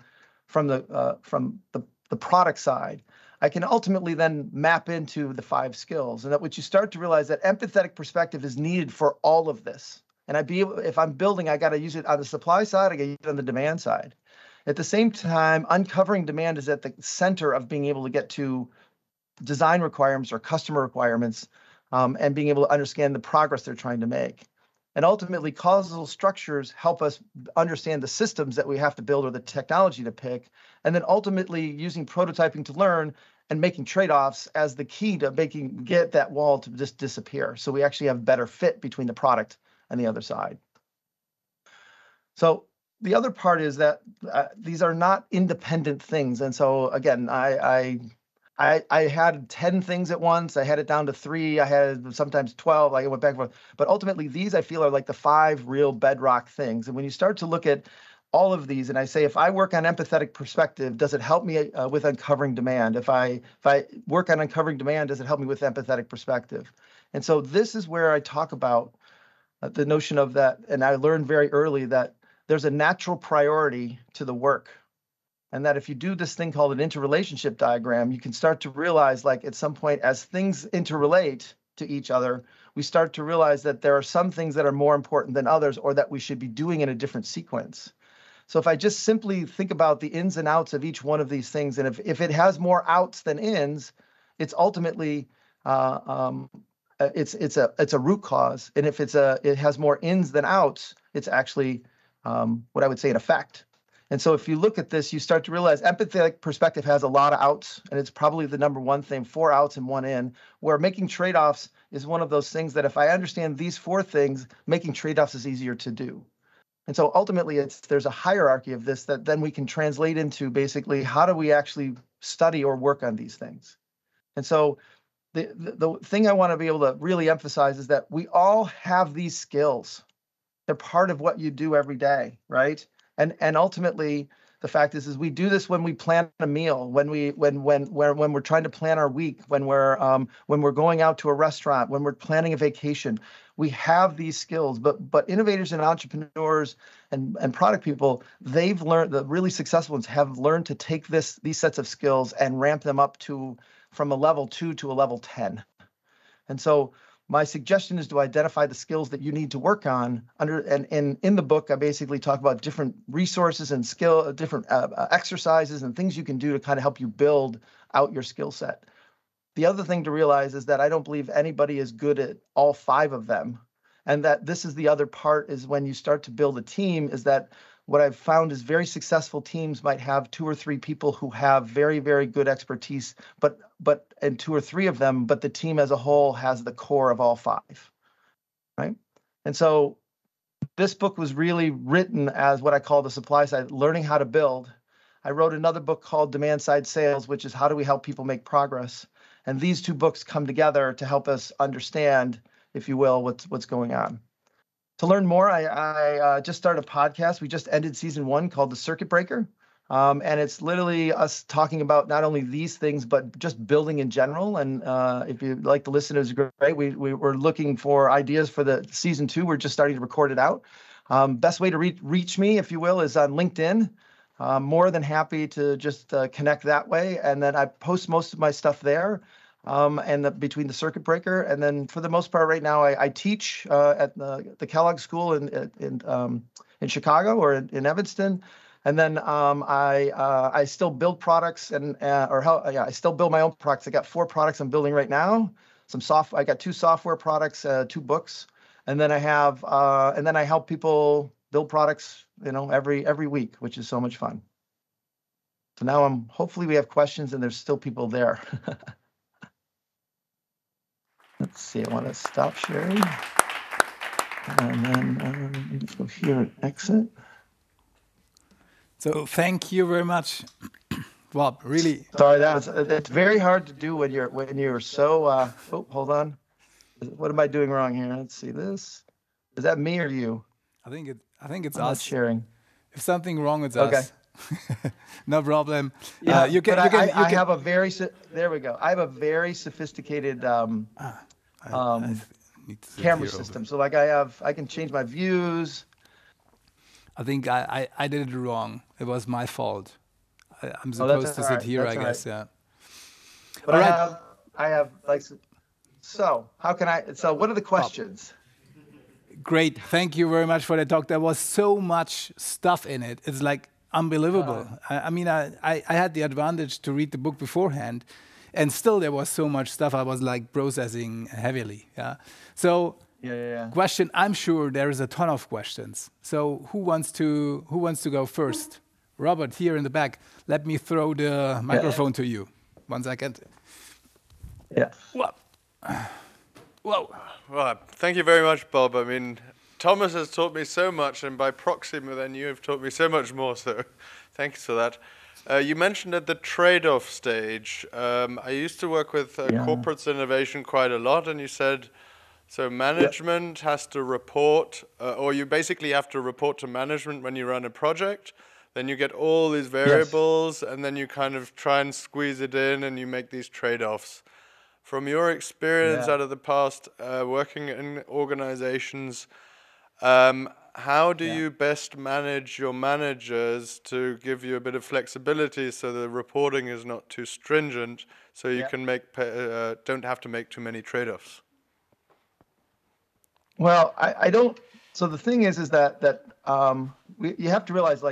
product side, I can ultimately then map into the 5 skills. And that what you start to realize that empathetic perspective is needed for all of this. And if I'm building, I got to use it on the supply side, I got to use it on the demand side. At the same time, uncovering demand is at the center of being able to get to design requirements or customer requirements, and being able to understand the progress they're trying to make. And ultimately, causal structures help us understand the systems that we have to build or the technology to pick. And then ultimately using prototyping to learn and making trade-offs as the key to get that wall to just disappear. So we actually have better fit between the product and the other side. So the other part is that these are not independent things. And so again, I had 10 things at once. I had it down to 3. I had sometimes 12. I went back and forth. But ultimately, these I feel are like the 5 real bedrock things. And when you start to look at all of these, and I say, if I work on empathetic perspective, does it help me with uncovering demand? If I work on uncovering demand, does it help me with empathetic perspective? And so this is where I talk about the notion of that, and I learned very early that there's a natural priority to the work. And that if you do this thing called an interrelationship diagram, you can start to realize, like at some point, as things interrelate to each other, we start to realize that there are some things that are more important than others, or that we should be doing in a different sequence. So if I just simply think about the ins and outs of each one of these things, and if it has more outs than ins, it's ultimately it's a root cause. And if it has more ins than outs, it's actually what I would say an effect. And so if you look at this, you start to realize empathetic perspective has a lot of outs, and it's probably the number one thing, 4 outs and 1 in, where making trade-offs is one of those things that if I understand these 4 things, making trade-offs is easier to do. And so ultimately there's a hierarchy of this that then we can translate into basically how do we actually study or work on these things. And so the thing I want to be able to really emphasize is that we all have these skills. They're part of what you do every day, right? And ultimately, the fact is we do this when we plan a meal, when we're trying to plan our week, when we're going out to a restaurant, when we're planning a vacation. We have these skills, but innovators and entrepreneurs and product people, they've learned, the really successful ones have learned to take these sets of skills and ramp them up from a level 2 to a level 10. And so my suggestion is to identify the skills that you need to work on and in the book, I basically talk about different resources and different exercises and things you can do to kind of help you build out your skill set. The other thing to realize is that I don't believe anybody is good at all 5 of them. And that this is the other part, is when you start to build a team, is that what I've found is very successful teams might have 2 or 3 people who have very, very good expertise, and 2 or 3 of them, but the team as a whole has the core of all 5, right? And so this book was really written as what I call the supply side, learning how to build. I wrote another book called Demand Side Sales, which is how do we help people make progress? And these 2 books come together to help us understand, if you will, what's going on. To learn more, I just started a podcast. We just ended season 1 called The Circuit Breaker. And it's literally us talking about not only these things, but just building in general. And if you'd like to listen, it was great. We're looking for ideas for the season 2. We're just starting to record it out. Best way to reach me, if you will, is on LinkedIn. More than happy to just connect that way. And then I post most of my stuff there. Between the Circuit Breaker, and then for the most part right now, I teach at the Kellogg School in Chicago, or in Evanston, and then I still build products I still build my own products. I got 4 products I'm building right now. I got 2 software products, 2 books, and then I help people build products, every week, which is so much fun. So now hopefully we have questions, and there's still people there. Let's see, I want to stop sharing. And then let's go here and exit. So thank you very much, Bob. Really. Sorry, it's very hard to do when you're so. Oh, hold on. What am I doing wrong here? Let's see this. Is that me or you? I think it's I'm us. not sharing. If something wrong, it's okay. us. No problem. Yeah, I have a very. There we go. I have a very sophisticated camera system. So I can change my views. I think I did it wrong. It was my fault. I'm supposed to sit here, I guess. Yeah. But I have so how can so what are the questions? Great. Thank you very much for the talk. There was so much stuff in it. It's like unbelievable. I had the advantage to read the book beforehand, and still there was so much stuff I was like processing heavily. Yeah. So question, I'm sure there is a ton of questions. So who wants to go first? Robert, here in the back. Let me throw the microphone to you. 1 second. Yeah. Whoa. Well, thank you very much, Bob. I mean, Thomas has taught me so much, and by proxy, then you have taught me so much more. So, thanks for that. You mentioned at the trade-off stage. I used to work with corporate innovation quite a lot, and you said, so management has to report, or you basically have to report to management when you run a project. Then you get all these variables, and then you kind of try and squeeze it in, and you make these trade-offs. From your experience out of the past, working in organizations, how do you best manage your managers to give you a bit of flexibility so the reporting is not too stringent, so you can don't have to make too many trade-offs? Well, I don't. So the thing is that you have to realize,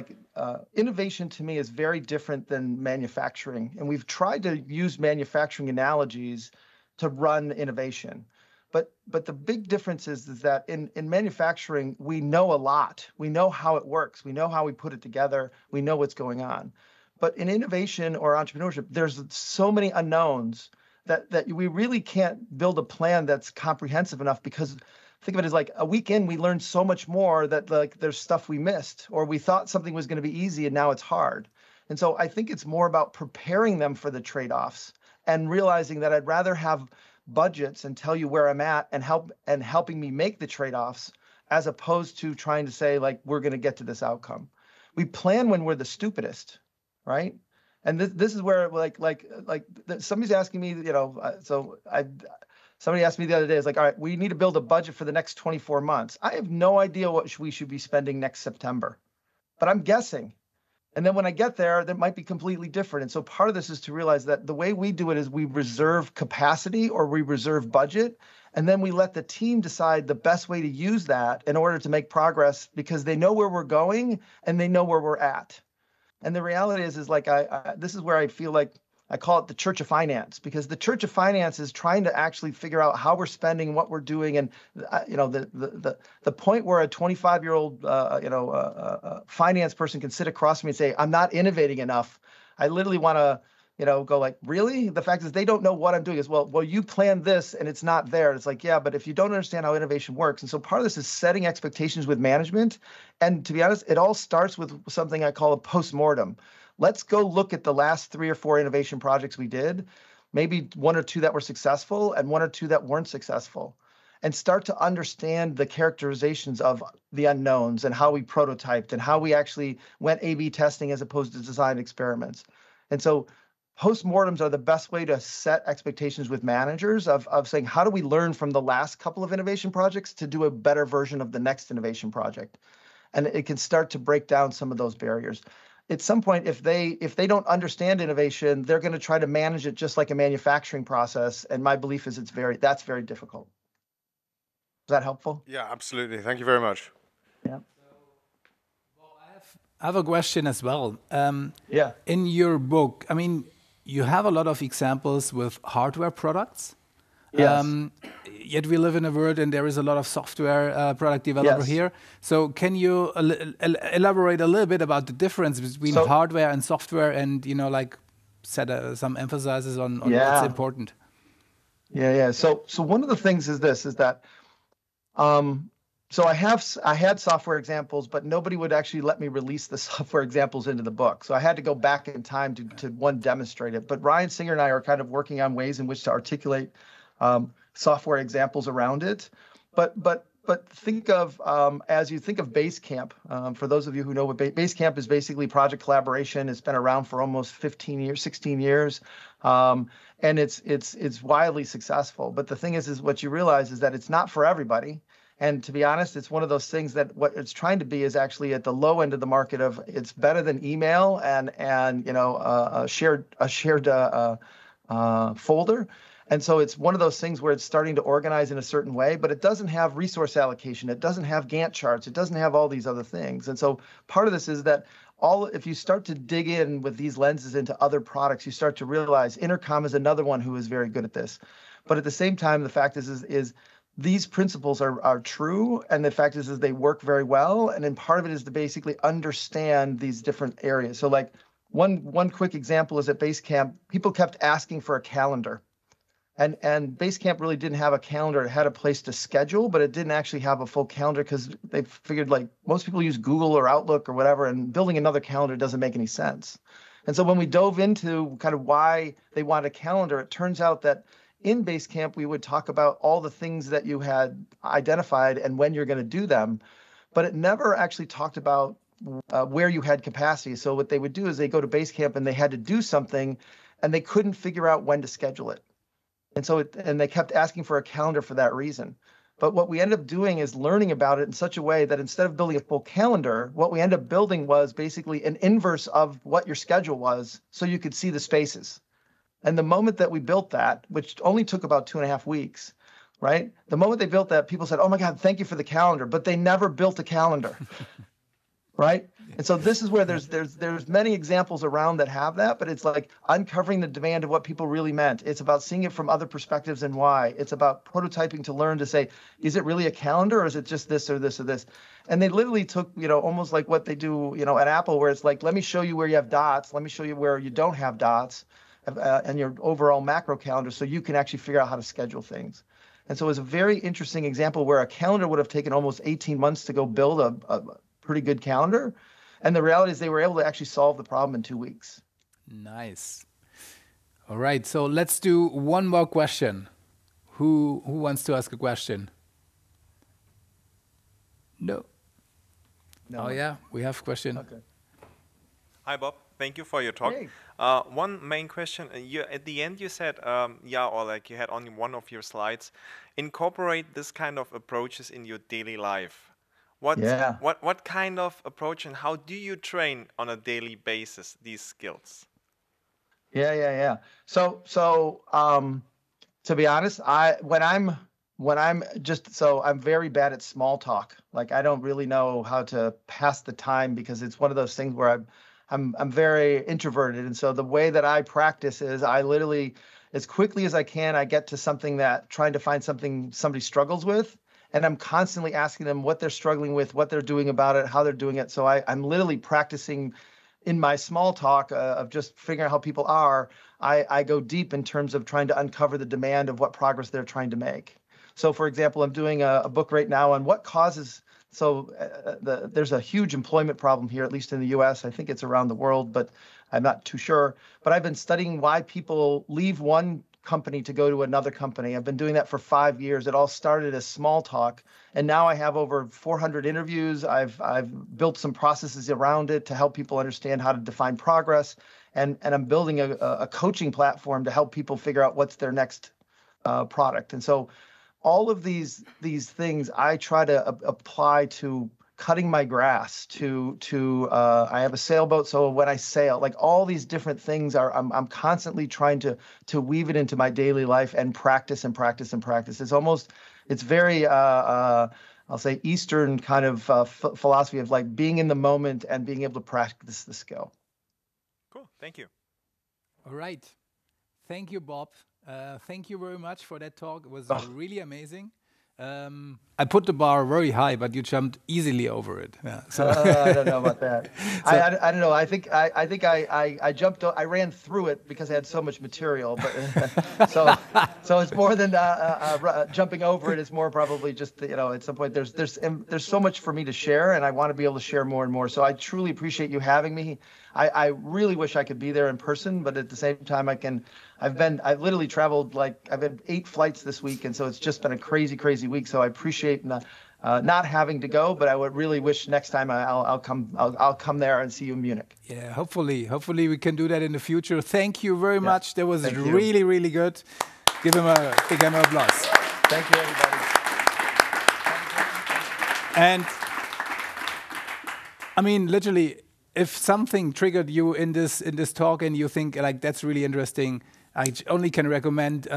innovation to me is very different than manufacturing, and we've tried to use manufacturing analogies to run innovation. But the big difference is that in manufacturing, we know a lot. We know how it works. We know how we put it together. We know what's going on. But in innovation or entrepreneurship, there's so many unknowns that we really can't build a plan that's comprehensive enough, because think of it as like a weekend, we learned so much more that there's stuff we missed, or we thought something was going to be easy and now it's hard. And so I think it's more about preparing them for the trade-offs and realizing that I'd rather have budgets and tell you where I'm at and helping me make the trade-offs, as opposed to trying to say we're going to get to this outcome. We plan when we're the stupidest, right? And this is where somebody's asking me, somebody asked me the other day, all right, we need to build a budget for the next 24 months. I have no idea what we should be spending next September, but I'm guessing. And then when I get there, that might be completely different. And so part of this is to realize that the way we do it is we reserve capacity, or we reserve budget, and then we let the team decide the best way to use that in order to make progress, because they know where we're going and they know where we're at. And the reality is this is where I feel like I call it the Church of Finance, because the Church of Finance is trying to actually figure out how we're spending, what we're doing, and the point where a 25-year-old finance person can sit across from me and say, "I'm not innovating enough." I literally want to go like, really? The fact is they don't know what I'm doing. Is well, you planned this and it's not there. It's like, yeah, but if you don't understand how innovation works, and so part of this is setting expectations with management. And to be honest, it all starts with something I call a postmortem. Let's go look at the last 3 or 4 innovation projects we did, maybe 1 or 2 that were successful and 1 or 2 that weren't successful, and start to understand the characterizations of the unknowns and how we prototyped and how we actually went A/B testing as opposed to design experiments. And so postmortems are the best way to set expectations with managers of saying, how do we learn from the last couple of innovation projects to do a better version of the next innovation project? And it can start to break down some of those barriers. At some point, if they don't understand innovation, they're going to try to manage it just like a manufacturing process. And my belief is that's very difficult. Is that helpful? Yeah, absolutely. Thank you very much. Yeah. I have a question as well. Yeah. In your book, I mean, you have a lot of examples with hardware products. Yes. Yet we live in a world and there is a lot of software product developer here. So can you elaborate a little bit about the difference between hardware and software, and like set some emphasis on what's important? Yeah. So one of the things is that so I had software examples, but nobody would actually let me release the software examples into the book. So I had to go back in time to one, demonstrate it. But Ryan Singer and I are kind of working on ways in which to articulate software examples around it. But think of, as you think of Basecamp, for those of you who know what Basecamp is, basically project collaboration. It's been around for almost 15 years, 16 years. And it's wildly successful. But the thing is what you realize is that it's not for everybody. And to be honest, it's one of those things that what it's trying to be is actually at the low end of the market of it's better than email and a shared folder. And so it's one of those things where it's starting to organize in a certain way, but it doesn't have resource allocation. It doesn't have Gantt charts. It doesn't have all these other things. And so part of this is that if you start to dig in with these lenses into other products, you start to realize Intercom is another one who is very good at this. But at the same time, the fact is these principles are true, and the fact is they work very well. And then part of it is to basically understand these different areas. So like one quick example is at Basecamp, people kept asking for a calendar. And Basecamp really didn't have a calendar. It had a place to schedule, but it didn't actually have a full calendar because they figured like most people use Google or Outlook or whatever, and building another calendar doesn't make any sense. And so when we dove into kind of why they want a calendar, it turns out that in Basecamp, we would talk about all the things that you had identified and when you're going to do them, but it never actually talked about where you had capacity. So what they would do is they go to Basecamp and they had to do something and they couldn't figure out when to schedule it. And so they kept asking for a calendar for that reason. But what we ended up doing is learning about it in such a way that instead of building a full calendar, what we ended up building was basically an inverse of what your schedule was so you could see the spaces. And the moment that we built that, which only took about 2.5 weeks, right? The moment they built that, people said, "Oh my God, thank you for the calendar," but they never built a calendar, right? And so this is where there's many examples around that have that, but it's like uncovering the demand of what people really meant. It's about seeing it from other perspectives and why. It's about prototyping to learn to say, is it really a calendar or is it just this or this or this? And they literally took, almost like what they do, at Apple, where it's like, let me show you where you have dots. Let me show you where you don't have dots. And your overall macro calendar so you can actually figure out how to schedule things. And so it was a very interesting example where a calendar would have taken almost 18 months to go build a pretty good calendar. And the reality is they were able to actually solve the problem in 2 weeks. Nice. All right, so let's do one more question. Who wants to ask a question? No. Oh yeah, we have a question. Okay. Hi, Bob. Thank you for your talk. Hey. One main question. At the end, you said, or like you had on one of your slides, incorporate this kind of approaches in your daily life. What kind of approach and how do you train on a daily basis these skills? Yeah. So to be honest, I'm very bad at small talk. Like I don't really know how to pass the time because it's one of those things where I'm very introverted, and so the way that I practice is I literally, as quickly as I can, I get to something that trying to find something somebody struggles with, and I'm constantly asking them what they're struggling with, what they're doing about it, how they're doing it. So I'm literally practicing in my small talk of just figuring out how people are. I go deep in terms of trying to uncover the demand of what progress they're trying to make. So, for example, I'm doing a book right now on what causes. So there's a huge employment problem here, at least in the U.S. I think it's around the world, but I'm not too sure. But I've been studying why people leave one company to go to another company. I've been doing that for 5 years. It all started as small talk, and now I have over 400 interviews. I've built some processes around it to help people understand how to define progress, and I'm building a coaching platform to help people figure out what's their next product. And so all of these things I try to apply to cutting my grass, to I have a sailboat, so when I sail, like all these different things I'm constantly trying to weave it into my daily life and practice and practice and practice. It's very I'll say Eastern kind of philosophy of like being in the moment and being able to practice the skill. Cool, thank you. All right, thank you, Bob. Thank you very much for that talk. It was really amazing. I put the bar very high, but you jumped easily over it. Yeah, so I don't know about that. So I don't know. I think I jumped. I ran through it because I had so much material. But so it's more than jumping over it. It's more probably just at some point there's so much for me to share, and I want to be able to share more and more. So I truly appreciate you having me. I really wish I could be there in person, but at the same time I've literally traveled, like I've had 8 flights this week, and so it's just been a crazy week. So I appreciate not having to go, but I would really wish next time I'll come there and see you in Munich. Yeah, hopefully we can do that in the future. Thank you very much. That was really good. Give him a big hand of applause. Thank you, everybody. And I mean, literally, if something triggered you in this talk and you think like that's really interesting, I only can recommend.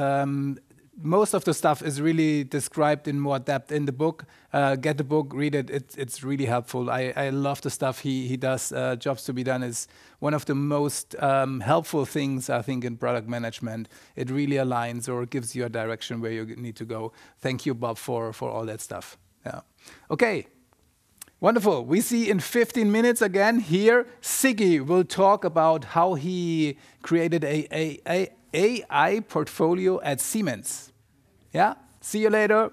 Most of the stuff is really described in more depth in the book. Get the book, read it. It's really helpful. I love the stuff he does. Jobs to be Done is one of the most helpful things, I think, in product management. It really aligns or gives you a direction where you need to go. Thank you, Bob, for all that stuff. Yeah. Okay. Wonderful. We see in 15 minutes again here, Siggy will talk about how he created a AI portfolio at Siemens. Yeah? See you later.